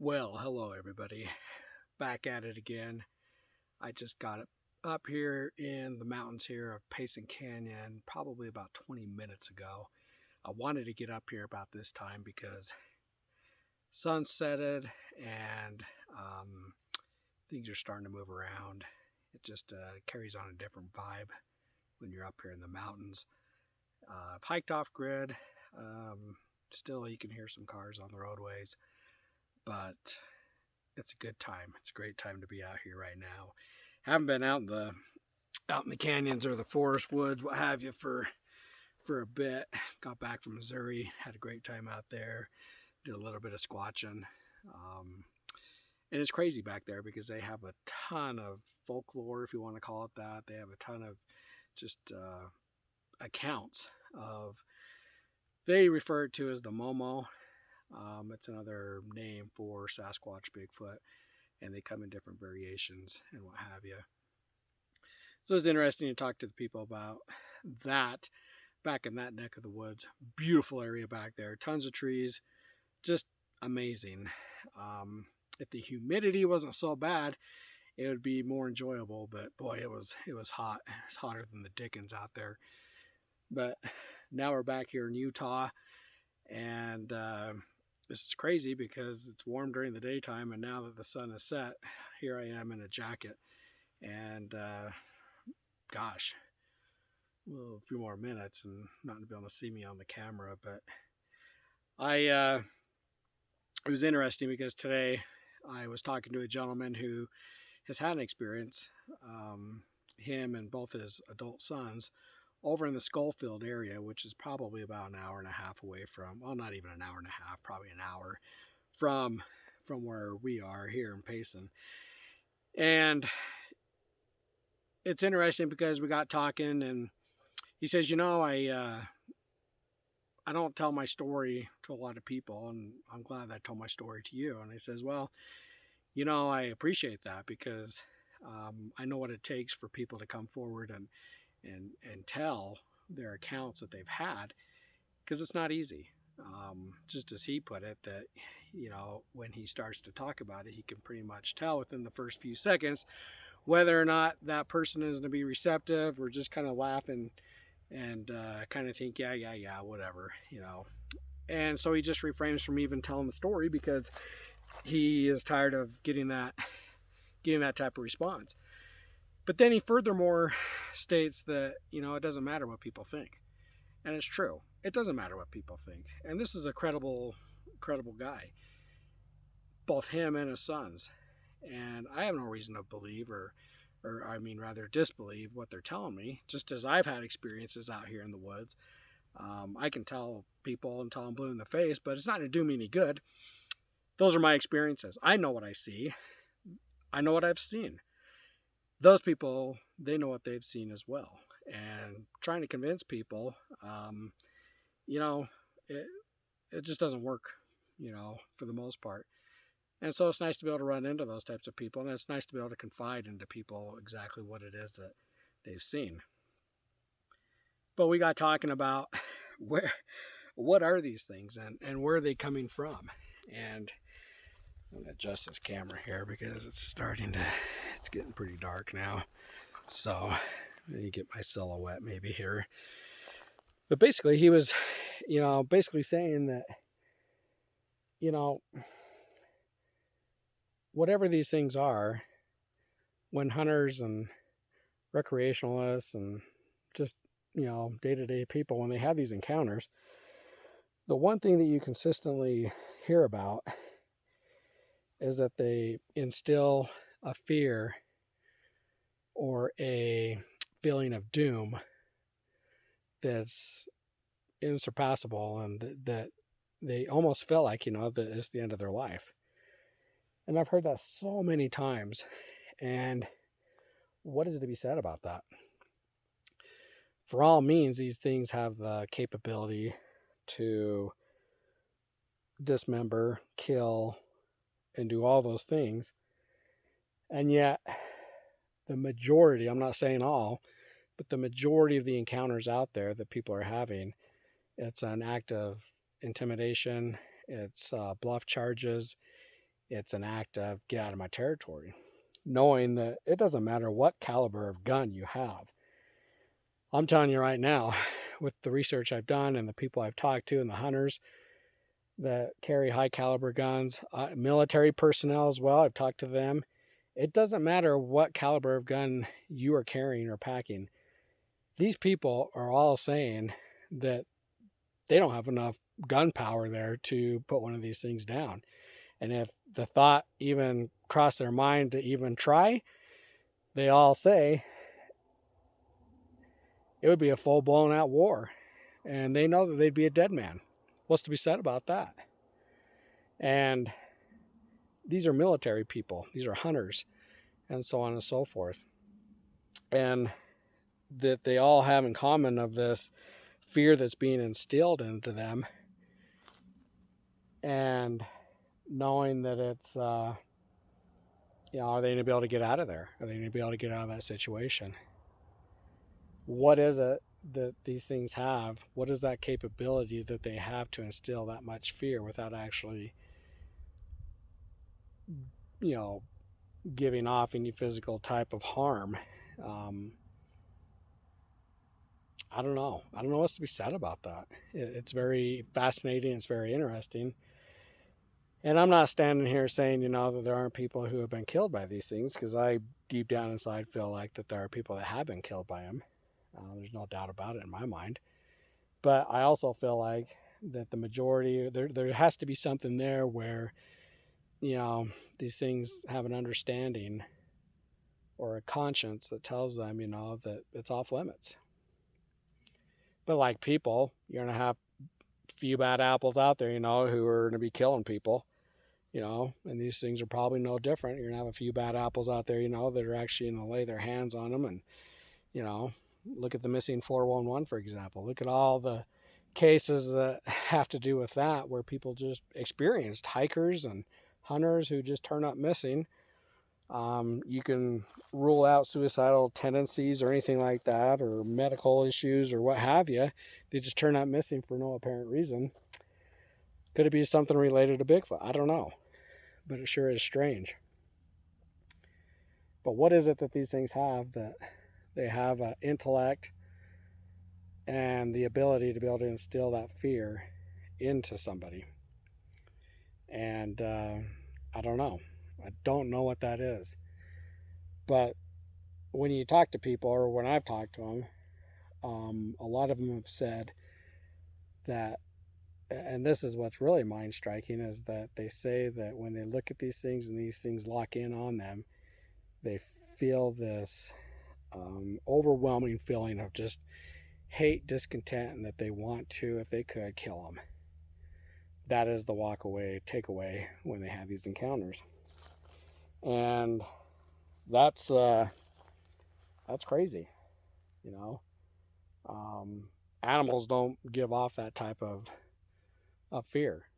Well, hello everybody. Back at it again. I just got up here in the mountains here of Payson Canyon probably about 20 minutes ago. I wanted to get up here about this time because sun setted and things are starting to move around. It just carries on a different vibe when you're up here in the mountains. I've hiked off grid. Still, you can hear some cars on the roadways, but it's a good time. It's a great time to be out here right now. Haven't been out in the canyons or the forest woods, what have you, for a bit. Got back from Missouri, had a great time out there. Did a little bit of squatching, and it's crazy back there because they have a ton of folklore, if you want to call it that. They have a ton of just accounts of. They refer to it as the Momo. It's another name for Sasquatch, Bigfoot, and they come in different variations and what have you. So it's interesting to talk to the people about that back in that neck of the woods. Beautiful area back there, tons of trees, just amazing. If the humidity wasn't so bad, it would be more enjoyable. But boy, it was hot. It's hotter than the dickens out there. But now we're back here in Utah, and this is crazy because it's warm during the daytime, and now that the sun is set, here I am in a jacket. And gosh, well, a few more minutes and not to be able to see me on the camera. But it was interesting because today I was talking to a gentleman who has had an experience, him and both his adult sons, over in the Schofield area, which is probably about an hour and a half away from, well, not even an hour and a half, probably an hour from where we are here in Payson. And it's interesting because we got talking, and he says, I don't tell my story to a lot of people, and I'm glad that I told my story to you. And he says, well, I appreciate that because I know what it takes for people to come forward and tell their accounts that they've had, because it's not easy. Just as he put it, that when he starts to talk about it, he can pretty much tell within the first few seconds whether or not that person is going to be receptive or just kind of laugh and kind of think, yeah, whatever. And so he just refrains from even telling the story because he is tired of getting that type of response. But then he furthermore states that, it doesn't matter what people think. And it's true. It doesn't matter what people think. And this is a credible guy, both him and his sons. And I have no reason to believe or rather disbelieve what they're telling me, just as I've had experiences out here in the woods. I can tell people until I'm blue in the face, but it's not going to do me any good. Those are my experiences. I know what I see. I know what I've seen. Those people, they know what they've seen as well. And trying to convince people, it just doesn't work, for the most part. And so it's nice to be able to run into those types of people, and it's nice to be able to confide into people exactly what it is that they've seen. But we got talking about what are these things and where are they coming from? And I'm going to adjust this camera here because it's getting pretty dark now. So let me get my silhouette maybe here. But basically he was, saying that, whatever these things are, when hunters and recreationalists and just, day-to-day people, when they have these encounters, the one thing that you consistently hear about is that they instill a fear or a feeling of doom that's insurpassable, and that they almost feel like, that it's the end of their life. And I've heard that so many times. And what is to be said about that? For all means, these things have the capability to dismember, kill, and do all those things. And yet, the majority, I'm not saying all, but the majority of the encounters out there that people are having, it's an act of intimidation, it's bluff charges, It's an act of get out of my territory, knowing that it doesn't matter what caliber of gun you have. I'm telling you right now, with the research I've done and the people I've talked to and the hunters that carry high caliber guns, military personnel as well, I've talked to them. It doesn't matter what caliber of gun you are carrying or packing. These people are all saying that they don't have enough gunpowder there to put one of these things down. And if the thought even crossed their mind to even try, they all say it would be a full blown out war. And they know that they'd be a dead man. What's to be said about that? And these are military people, these are hunters, and so on and so forth. And that they all have in common of this fear that's being instilled into them, and knowing that it's, are they going to be able to get out of there? Are they going to be able to get out of that situation? What is it that these things have? What is that capability that they have to instill that much fear without actually, giving off any physical type of harm? I don't know. I don't know what's to be said about that. It's very fascinating. It's very interesting. And I'm not standing here saying, that there aren't people who have been killed by these things, because I deep down inside feel like that there are people that have been killed by them. There's no doubt about it in my mind. But I also feel like that the majority, there has to be something there where, these things have an understanding or a conscience that tells them, that it's off limits. But like people, you're going to have a few bad apples out there, who are going to be killing people, and these things are probably no different. You're going to have a few bad apples out there, that are actually going to lay their hands on them. And, look at the missing 411, for example. Look at all the cases that have to do with that, where people just experienced hikers and hunters who just turn up missing. You can rule out suicidal tendencies or anything like that, or medical issues or what have you. They just turn up missing for no apparent reason. Could it be something related to Bigfoot? I don't know, but it sure is strange. But what is it that these things have? That they have an intellect and the ability to be able to instill that fear into somebody. And I don't know. I don't know what that is. But when you talk to people, or when I've talked to them, a lot of them have said that, and this is what's really mind-striking, is that they say that when they look at these things and these things lock in on them, they feel this overwhelming feeling of just hate, discontent, and that they want to, if they could, kill them. That is the walk away, takeaway when they have these encounters. And that's crazy, animals don't give off that type of fear.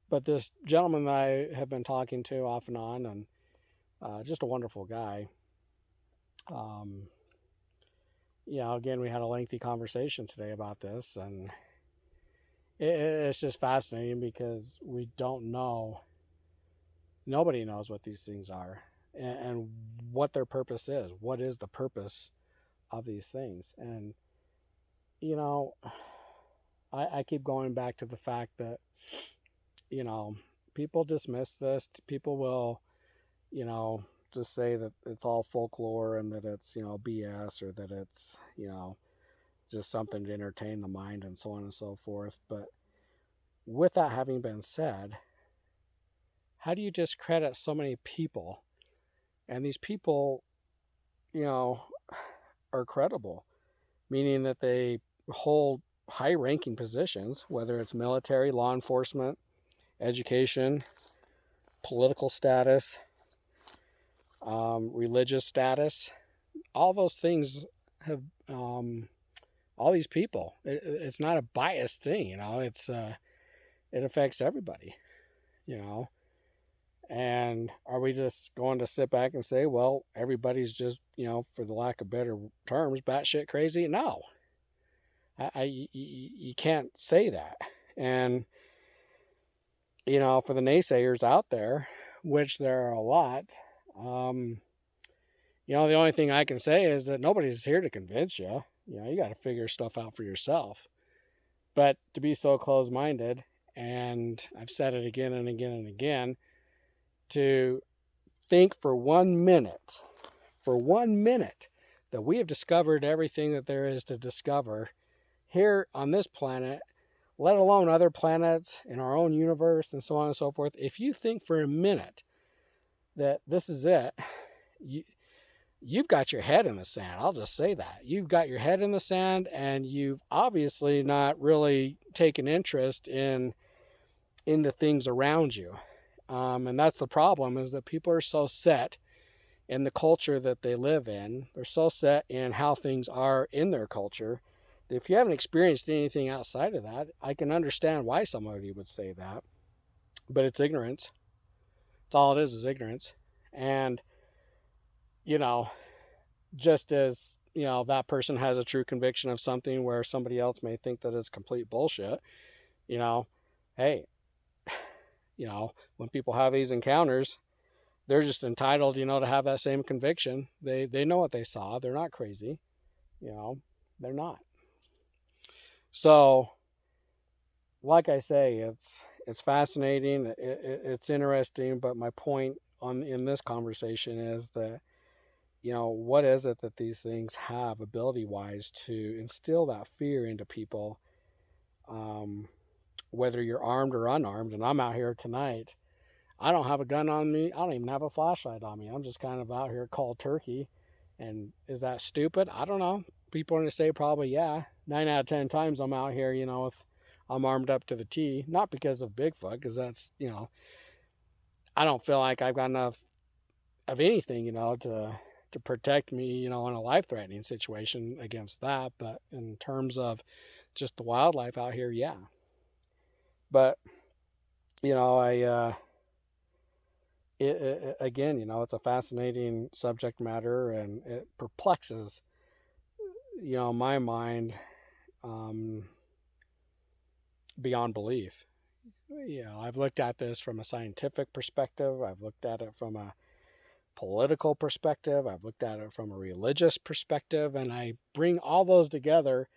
But this gentleman that I have been talking to off and on, and just a wonderful guy. Again, we had a lengthy conversation today about this, and it's just fascinating because we don't know. Nobody knows what these things are and what their purpose is. What is the purpose of these things? And, I keep going back to the fact that, people dismiss this. People will, just say that it's all folklore and that it's, BS, or that it's, just something to entertain the mind and so on and so forth. But with that having been said, how do you discredit so many people? And these people, are credible, meaning that they hold high-ranking positions, whether it's military, law enforcement, education, political status, religious status. All those things have, all these people. It's not a biased thing, It's it affects everybody, And are we just going to sit back and say, well, everybody's just, for the lack of better terms, batshit crazy? No. You can't say that. And for the naysayers out there, which there are a lot, um, the only thing I can say is that nobody's here to convince you. You got to figure stuff out for yourself. But to be so close minded, and I've said it again and again and again, to think for 1 minute, that we have discovered everything that there is to discover here on this planet, let alone other planets in our own universe and so on and so forth. If you think for a minute that this is it, you've got your head in the sand. I'll just say that. You've got your head in the sand, and you've obviously not really taken interest in the things around you. And that's the problem, is that people are so set in the culture that they live in. They're so set in how things are in their culture that if you haven't experienced anything outside of that, I can understand why somebody would say that. But it's ignorance. It's all it is ignorance. And, just as, that person has a true conviction of something where somebody else may think that it's complete bullshit, hey, when people have these encounters, they're just entitled, to have that same conviction. They know what they saw. They're not crazy. They're not. So, like I say, it's fascinating. It's interesting. But my point in this conversation is that, what is it that these things have ability-wise to instill that fear into people, whether you're armed or unarmed. And I'm out here tonight. I don't have a gun on me. I don't even have a flashlight on me. I'm just kind of out here cold turkey. And is that stupid? I don't know. People are going to say probably, yeah. 9 out of 10 times I'm out here, I'm armed up to the T. Not because of Bigfoot, because that's, I don't feel like I've got enough of anything, to protect me, in a life-threatening situation against that. But in terms of just the wildlife out here, yeah. But, again, it's a fascinating subject matter, and it perplexes, my mind beyond belief. I've looked at this from a scientific perspective. I've looked at it from a political perspective. I've looked at it from a religious perspective, and I bring all those together,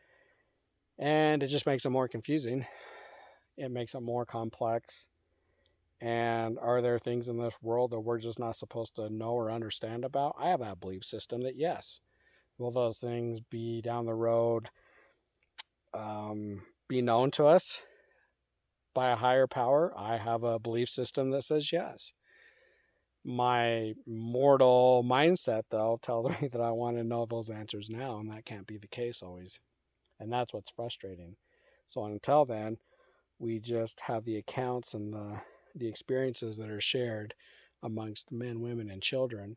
and it just makes it more confusing. It makes it more complex. And are there things in this world that we're just not supposed to know or understand about? I have that belief system that yes. Will those things be down the road, be known to us by a higher power? I have a belief system that says yes. My mortal mindset, though, tells me that I want to know those answers now, and that can't be the case always. And that's what's frustrating. So until then, we just have the accounts and the experiences that are shared amongst men, women, and children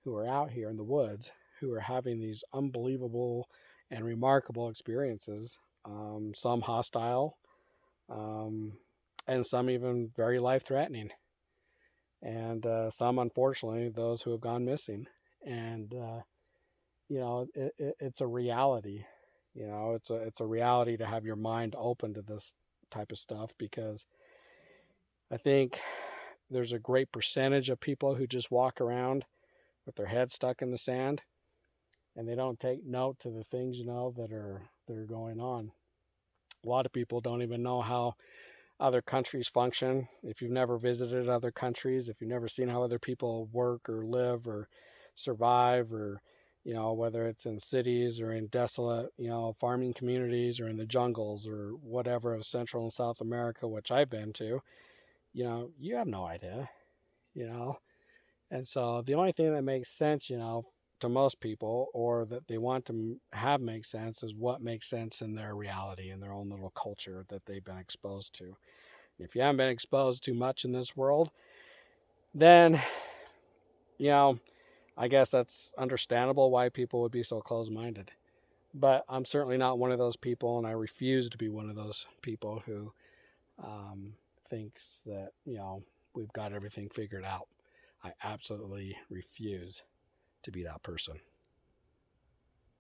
who are out here in the woods, who are having these unbelievable and remarkable experiences, some hostile, and some even very life-threatening. And some, unfortunately, those who have gone missing. And, it's a reality. It's a reality to have your mind open to this type of stuff, because I think there's a great percentage of people who just walk around with their head stuck in the sand, and they don't take note to the things, that are going on. A lot of people don't even know how other countries function. If you've never visited other countries, if you've never seen how other people work or live or survive, or, whether it's in cities or in desolate, farming communities, or in the jungles or whatever of Central and South America, which I've been to, you have no idea, And so the only thing that makes sense, to most people, or that they want to have make sense, is what makes sense in their reality, in their own little culture that they've been exposed to. If you haven't been exposed to much in this world, then, I guess that's understandable why people would be so close-minded. But I'm certainly not one of those people, and I refuse to be one of those people who thinks that, we've got everything figured out. I absolutely refuse to be that person.